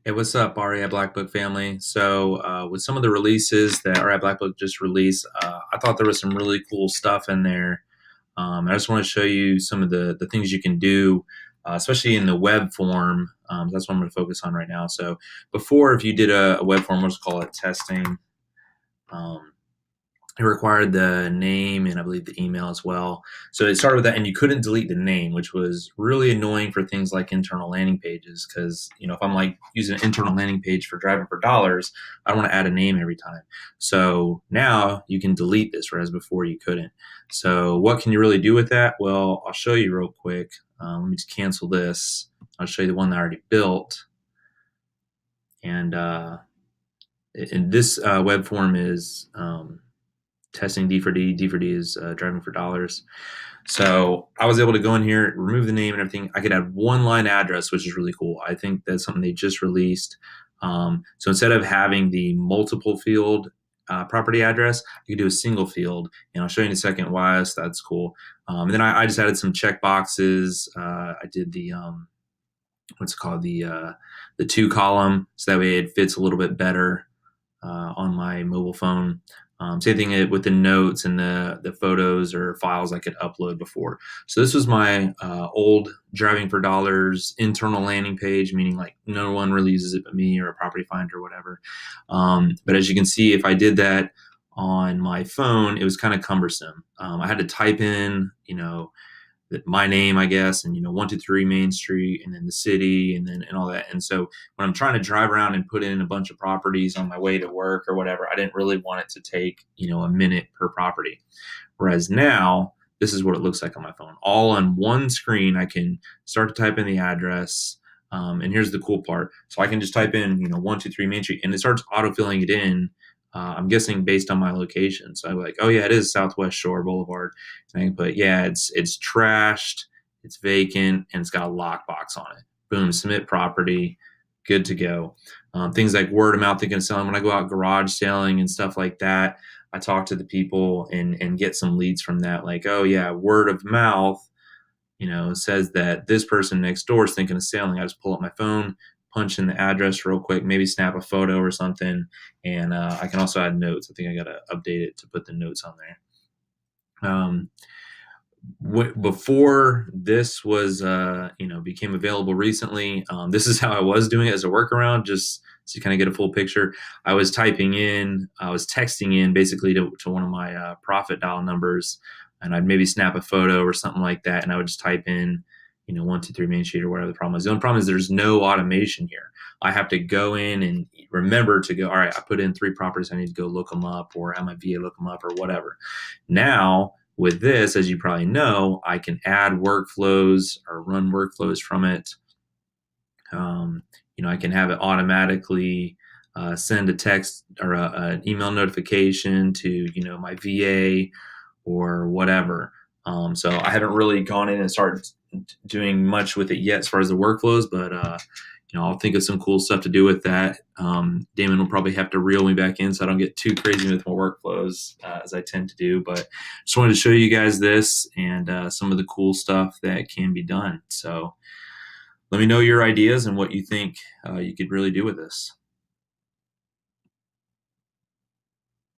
Hey, what's up, RA at Black Book family? With some of the releases that RA at Black Book just released, I thought there was some really cool stuff in there. I just want to show you some of the things you can do, especially in the web form. That's what I'm going to focus on right now. So, before, if you did a web form, let's call it testing. Um, it required the name and I believe the email as well. So it started with that, and you couldn't delete the name, which was really annoying for things like internal landing pages. Because if I'm like using an internal landing page for driving for dollars, I don't want to add a name every time. So now you can delete this, whereas before you couldn't. So what can you really do with that? Well, I'll show you real quick. Let me just cancel this. I'll show you the one that I already built, and this web form is. Testing D4D. D4D is driving for dollars. So I was able to go in here, remove the name and everything. I could add one line address, which is really cool. I think that's something they just released. So instead of having the multiple field property address, you could do a single field. And I'll show you in a second why that's cool. And then I just added some check boxes. I did the what's it called, the two column, so that way it fits a little bit better on my mobile phone. Same thing with the notes and the photos or files I could upload before. So this was my old driving for dollars internal landing page, meaning like no one really uses it but me or a property finder or whatever. But as you can see, if I did that on my phone, it was kind of cumbersome. I had to type in, my name, I guess, and 123 Main Street, and then the city, and all that. And so when I'm trying to drive around and put in a bunch of properties on my way to work or whatever, I didn't really want it to take a minute per property. Whereas now, this is what it looks like on my phone. All on one screen, I can start to type in the address. And here's the cool part. So I can just type in 123 Main Street, and it starts autofilling it in. I'm guessing based on my location. So I'm like, oh yeah, it is Southwest Shore Boulevard. And I can put, yeah, it's trashed, it's vacant, and it's got a lockbox on it. Boom, submit property, good to go. Things like word of mouth, they can sell them. When I go out garage selling and stuff like that, I talk to the people and get some leads from that. Like, oh yeah, word of mouth, says that this person next door is thinking of selling. I just pull up my phone, punch in the address real quick, maybe snap a photo or something, and I can also add notes. I think I got to update it to put the notes on there. Before this was, became available recently, this is how I was doing it as a workaround, just so you kind of get a full picture. I was texting in basically to one of my profit dial numbers, and I'd maybe snap a photo or something like that, and I would just type in 123 Main Street or whatever the problem is. The only problem is there's no automation here. I have to go in and remember to go, all right, I put in 3 properties. I need to go look them up or have my VA look them up or whatever. Now, with this, as you probably know, I can add workflows or run workflows from it. I can have it automatically send a text or an email notification to, my VA or whatever. So I haven't really gone in and started doing much with it yet as far as the workflows, but I'll think of some cool stuff to do with that. Damon will probably have to reel me back in so I don't get too crazy with my workflows as I tend to do. But just wanted to show you guys this and some of the cool stuff that can be done. So let me know your ideas and what you think you could really do with this.